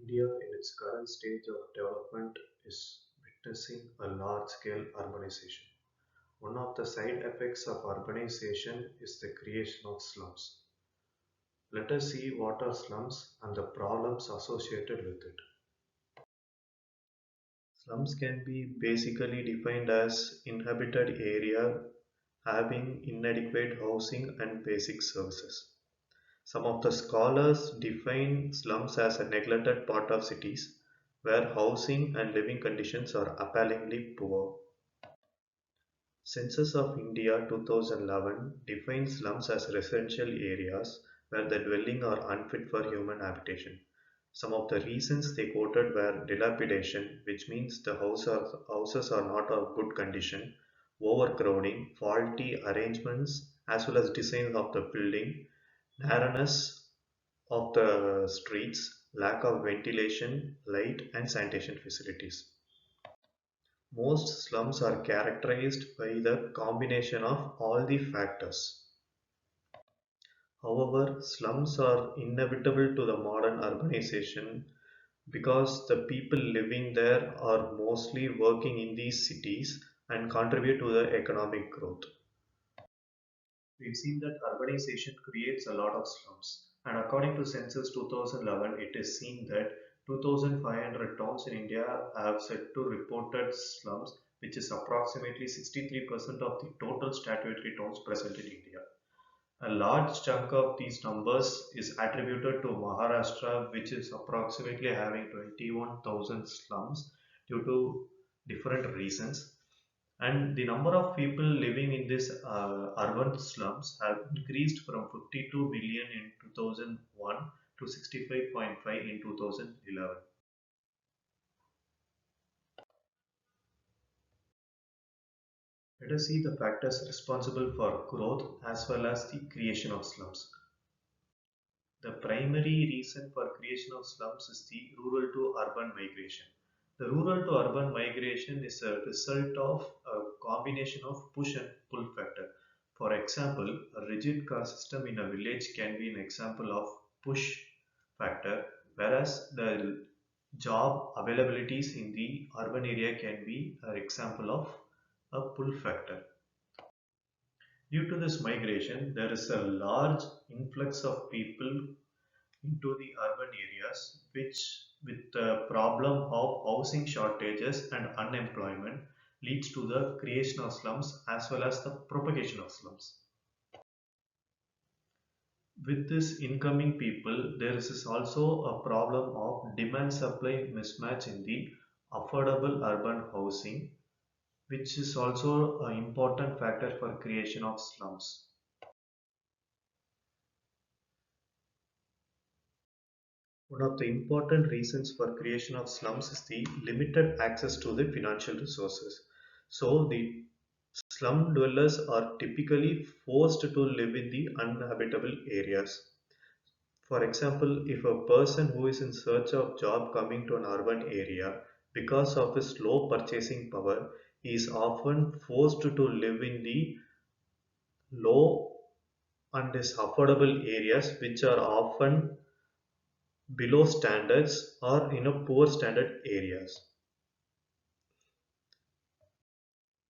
India, in its current stage of development, is witnessing a large-scale urbanization. One of the side effects of urbanization is the creation of slums. Let us see what are slums and the problems associated with it. Slums can be basically defined as inhabited area having inadequate housing and basic services. Some of the scholars define slums as a neglected part of cities where housing and living conditions are appallingly poor. Census of India 2011 defines slums as residential areas where the dwelling are unfit for human habitation. Some of the reasons they quoted were dilapidation, which means the houses are not of good condition, overcrowding, faulty arrangements, as well as design of the building, narrowness of the streets, lack of ventilation, light, and sanitation facilities. Most slums are characterized by the combination of all the factors. However, slums are inevitable to the modern urbanization because the people living there are mostly working in these cities and contribute to the economic growth. We've seen that urbanization creates a lot of slums, and according to Census 2011, it is seen that 2,500 towns in India have said to reported slums, which is approximately 63% of the total statutory towns present in India. A large chunk of these numbers is attributed to Maharashtra, which is approximately having 21,000 slums due to different reasons. And the number of people living in these urban slums have increased from 52 million in 2001 to 65.5 in 2011. Let us see the factors responsible for growth as well as the creation of slums. The primary reason for creation of slums is the rural to urban migration. The rural to urban migration is a result of a combination of push and pull factor. For example, a rigid caste system in a village can be an example of push factor, whereas the job availabilities in the urban area can be an example of a pull factor. Due to this migration, there is a large influx of people into the urban areas, which with the problem of housing shortages and unemployment leads to the creation of slums as well as the propagation of slums. With this incoming people, there is also a problem of demand supply mismatch in the affordable urban housing, which is also an important factor for creation of slums. One of the important reasons for creation of slums is the limited access to the financial resources. So the slum dwellers are typically forced to live in the uninhabitable areas. For example, if a person who is in search of job coming to an urban area because of his low purchasing power is often forced to live in the low and is affordable areas which are often below standards or in a poor standard areas.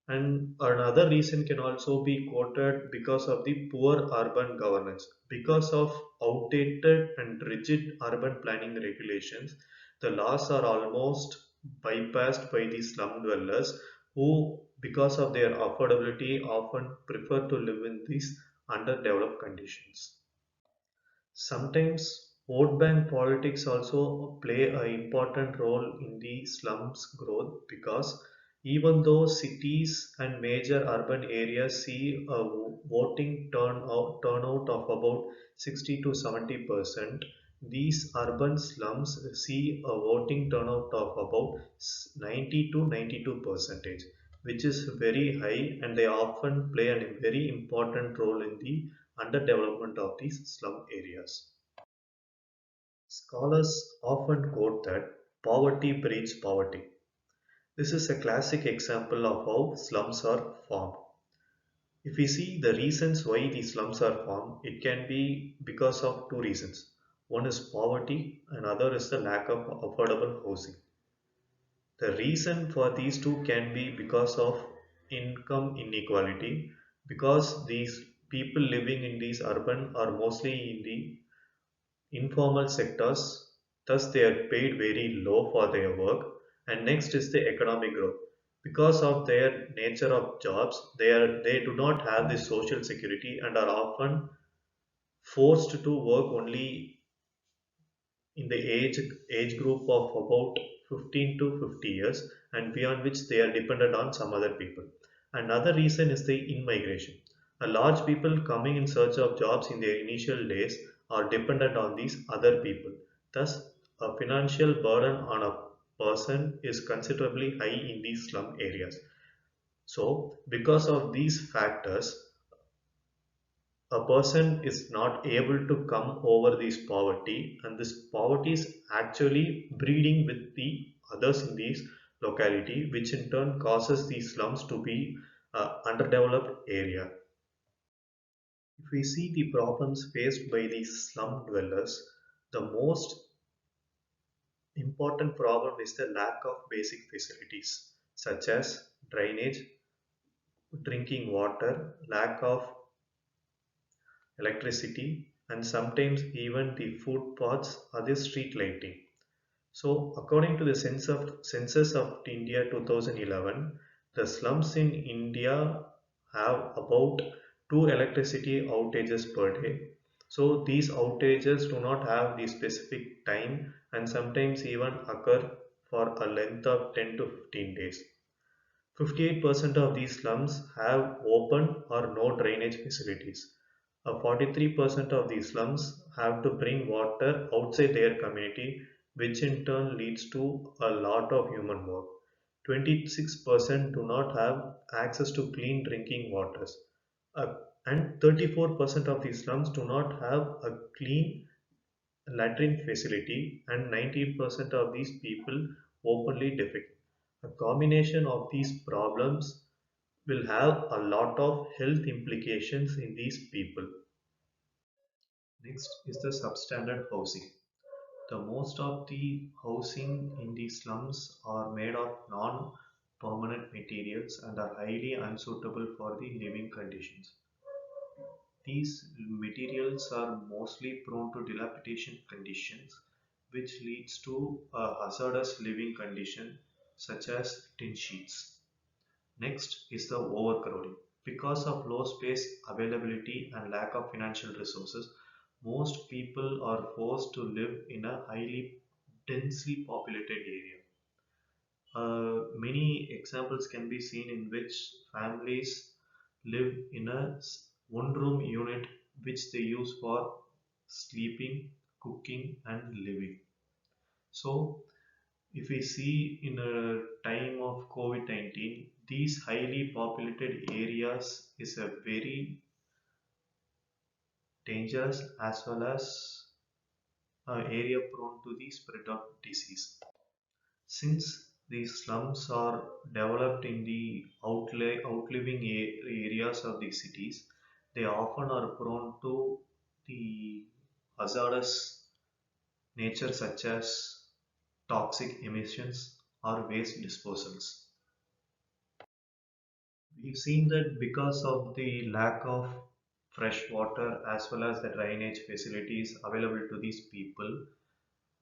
And another reason can also be quoted because of the poor urban governance. Because of outdated and rigid urban planning regulations, the laws are almost bypassed by the slum dwellers who, because of their affordability, often prefer to live in these underdeveloped conditions. Sometimes vote bank politics also play an important role in the slums growth because even though cities and major urban areas see a voting turnout of about 60 to 70%, these urban slums see a voting turnout of about 90 to 92 percentage, which is very high, and they often play a very important role in the underdevelopment of these slum areas. Scholars often quote that poverty breeds poverty. This is a classic example of how slums are formed. If we see the reasons why these slums are formed, it can be because of two reasons. One is poverty, another is the lack of affordable housing. The reason for these two can be because of income inequality, because these people living in these urban are mostly in the informal sectors, thus they are paid very low for their work. And next is the economic growth. Because of their nature of jobs, they do not have the social security and are often forced to work only in the age group of about 15 to 50 years, and beyond which they are dependent on some other people. Another reason is the in-migration. A large people coming in search of jobs in their initial days are dependent on these other people. Thus, a financial burden on a person is considerably high in these slum areas. So, because of these factors, a person is not able to come over this poverty, and this poverty is actually breeding with the others in this locality, which in turn causes these slums to be underdeveloped area. If we see the problems faced by these slum dwellers, the most important problem is the lack of basic facilities such as drainage, drinking water, lack of electricity, and sometimes even the footpaths or the street lighting. So, according to the Census of India 2011, the slums in India have about two electricity outages per day. So, these outages do not have the specific time and sometimes even occur for a length of 10 to 15 days. 58% of these slums have open or no drainage facilities. 43% of these slums have to bring water outside their community, which in turn leads to a lot of human work. 26% do not have access to clean drinking waters. Uh, and 34% of these slums do not have a clean latrine facility, and 90% of these people openly defecate. A combination of these problems will have a lot of health implications in these people. Next is the substandard housing. The most of the housing in the slums are made of non-permanent materials and are highly unsuitable for the living conditions. These materials are mostly prone to dilapidation conditions, which leads to a hazardous living condition such as tin sheets. Next is the overcrowding. Because of low space availability and lack of financial resources, most people are forced to live in a highly densely populated area. Many examples can be seen in which families live in a one room unit which they use for sleeping, cooking, and living. So, if we see in a time of COVID-19, these highly populated areas is a very dangerous as well as area prone to the spread of disease. Since these slums are developed in the outliving areas of the cities, they often are prone to the hazardous nature such as toxic emissions or waste disposals. We've seen that because of the lack of fresh water as well as the drainage facilities available to these people,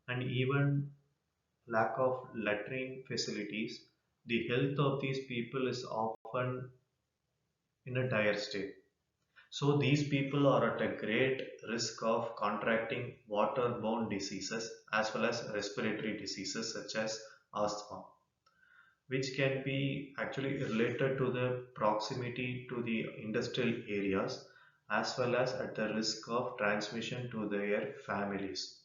and even lack of latrine facilities, the health of these people is often in a dire state. So these people are at a great risk of contracting waterborne diseases as well as respiratory diseases such as asthma, which can be actually related to the proximity to the industrial areas as well as at the risk of transmission to their families.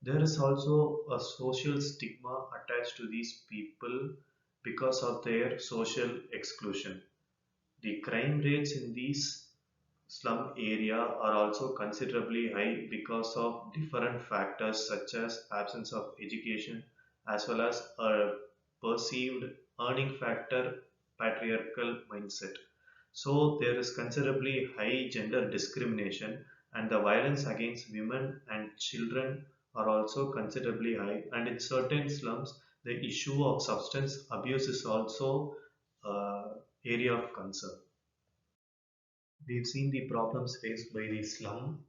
There is also a social stigma attached to these people because of their social exclusion. The crime rates in these slum area are also considerably high because of different factors such as absence of education as well as a perceived earning factor patriarchal mindset. So there is considerably high gender discrimination and the violence against women and children are also considerably high. And in certain slums, the issue of substance abuse is also area of concern. We've seen the problems faced by the slum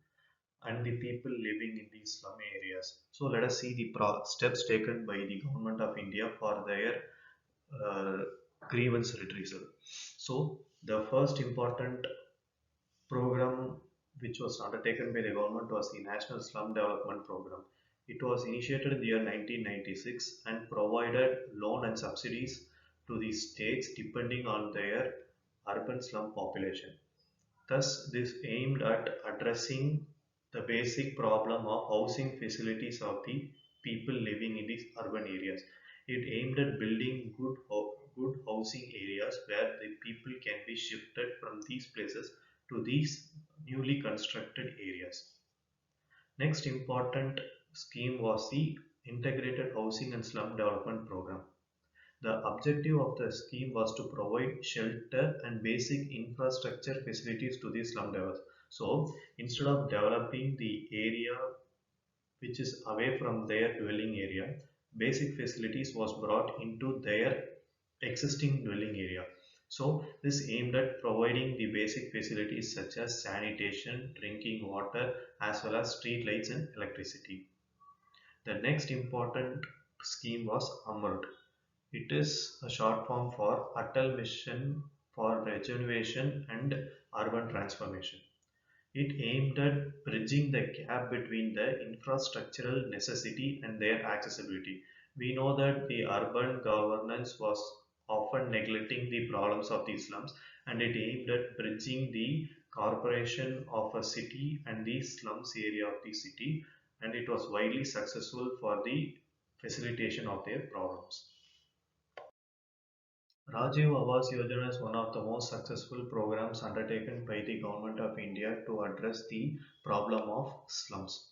and the people living in these slum areas. So let us see the steps taken by the government of India for their uh, grievance redressal. So the first important program which was undertaken by the government was the National Slum Development Program. It was initiated in the year 1996 and provided loan and subsidies to the states depending on their urban slum population. Thus, this aimed at addressing the basic problem of housing facilities of the people living in these urban areas. It aimed at building good housing areas where the people can be shifted from these places to these newly constructed areas. Next important scheme was the Integrated Housing and Slum Development Program. The objective of the scheme was to provide shelter and basic infrastructure facilities to the slum dwellers. So instead of developing the area which is away from their dwelling area, basic facilities was brought into their existing dwelling area. So this aimed at providing the basic facilities such as sanitation, drinking water, as well as street lights and electricity. The next important scheme was AMRUT. It is a short form for Atal Mission for Regeneration and Urban Transformation. It aimed at bridging the gap between the infrastructural necessity and their accessibility. We know that the urban governance was often neglecting the problems of the slums, and it aimed at bridging the corporation of a city and the slums area of the city, and it was widely successful for the facilitation of their problems. Rajiv Awas Yojana is one of the most successful programs undertaken by the Government of India to address the problem of slums.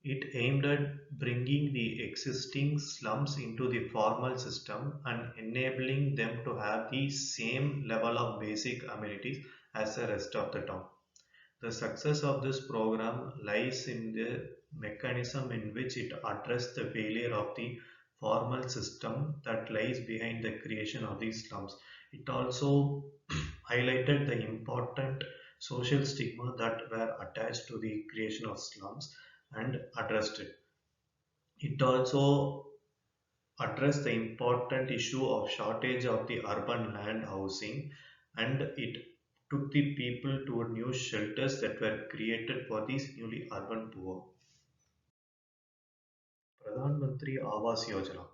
It aimed at bringing the existing slums into the formal system and enabling them to have the same level of basic amenities as the rest of the town. The success of this program lies in the mechanism in which it addressed the failure of the formal system that lies behind the creation of these slums. It also highlighted the important social stigma that were attached to the creation of slums and addressed it. It also addressed the important issue of shortage of the urban land housing, and it took the people to new shelters that were created for these newly urban poor. Pradhan Mantri Awas Yojana.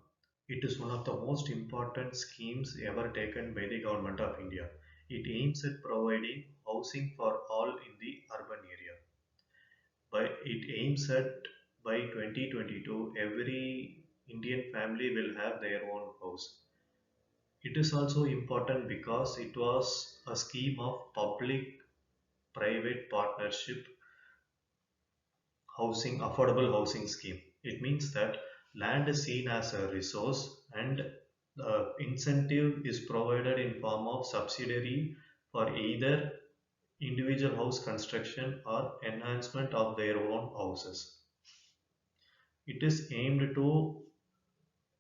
It is one of the most important schemes ever taken by the Government of India. It aims at providing housing for all in the urban area. It aims at by 2022 every Indian family will have their own house. It is also important because it was a scheme of public-private partnership housing, affordable housing scheme. It means that land is seen as a resource and the incentive is provided in form of subsidiary for either individual house construction or enhancement of their own houses. It is aimed to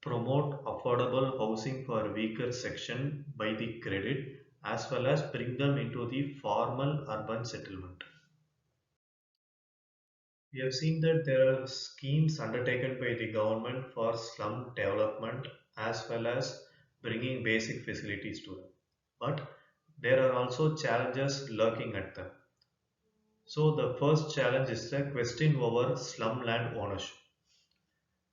promote affordable housing for weaker section by the credit as well as bring them into the formal urban settlement. We have seen that there are schemes undertaken by the government for slum development as well as bringing basic facilities to them. But there are also challenges lurking at them. So the first challenge is the question over slum land ownership.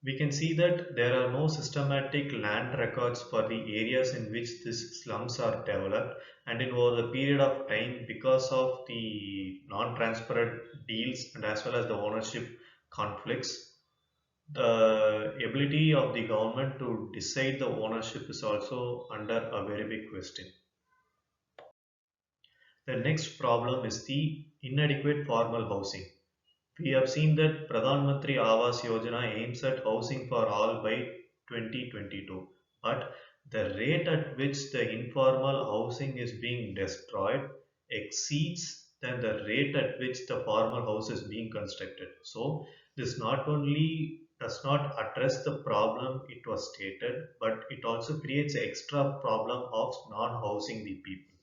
We can see that there are no systematic land records for the areas in which these slums are developed, and in over the period of time, because of the non-transparent deals and as well as the ownership conflicts, the ability of the government to decide the ownership is also under a very big question. The next problem is the inadequate formal housing. We have seen that Pradhan Mantri Awas Yojana aims at housing for all by 2022, but the rate at which the informal housing is being destroyed exceeds than the rate at which the formal house is being constructed. So this not only does not address the problem it was stated, but it also creates an extra problem of non-housing the people.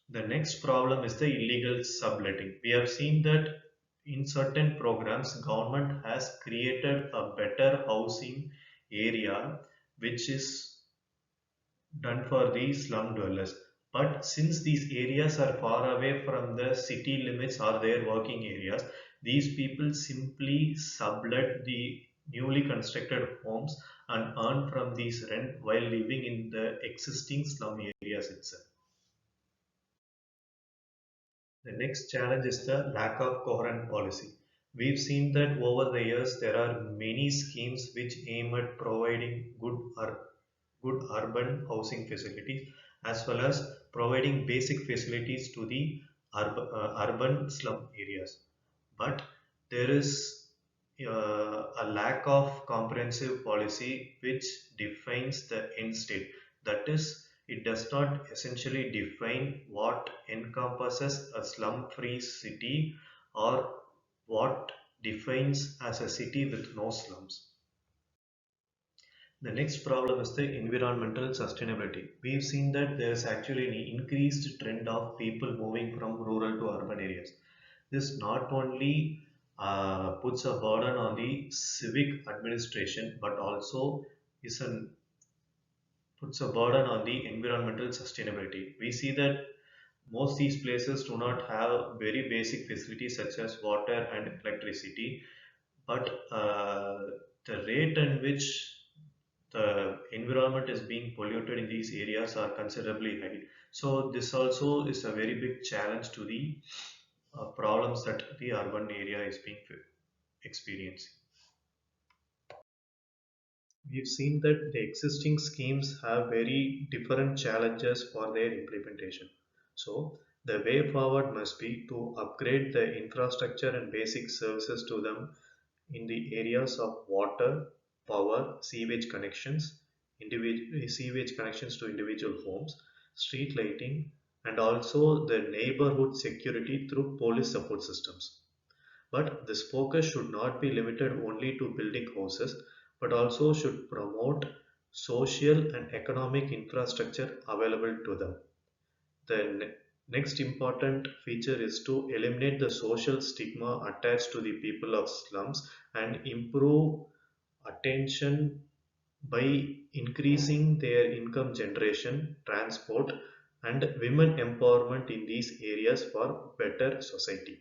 The next problem is the illegal subletting. We have seen that in certain programs, government has created a better housing area which is done for the slum dwellers. But since these areas are far away from the city limits or their working areas, these people simply sublet the newly constructed homes and earn from these rent while living in the existing slum areas itself. The next challenge is the lack of coherent policy. We've seen that over the years there are many schemes which aim at providing good urban housing facilities as well as providing basic facilities to the urban slum areas. But there is a lack of comprehensive policy which defines the end state. That is, it does not essentially define what encompasses a slum free city or what defines as a city with no slums. The next problem is the environmental sustainability. We've seen that there's actually an increased trend of people moving from rural to urban areas. This not only puts a burden on the civic administration, but also is an puts a burden on the environmental sustainability. We see that most these places do not have very basic facilities such as water and electricity, but the rate in which the environment is being polluted in these areas are considerably high. So this also is a very big challenge to the problems that the urban area is being experiencing. We've seen that the existing schemes have very different challenges for their implementation. So the way forward must be to upgrade the infrastructure and basic services to them in the areas of water, power, sewage connections, sewage connections to individual homes, street lighting, and also the neighborhood security through police support systems. But this focus should not be limited only to building houses, but also should promote social and economic infrastructure available to them. The next important feature is to eliminate the social stigma attached to the people of slums and improve attention by increasing their income generation, transport, and women empowerment in these areas for better society.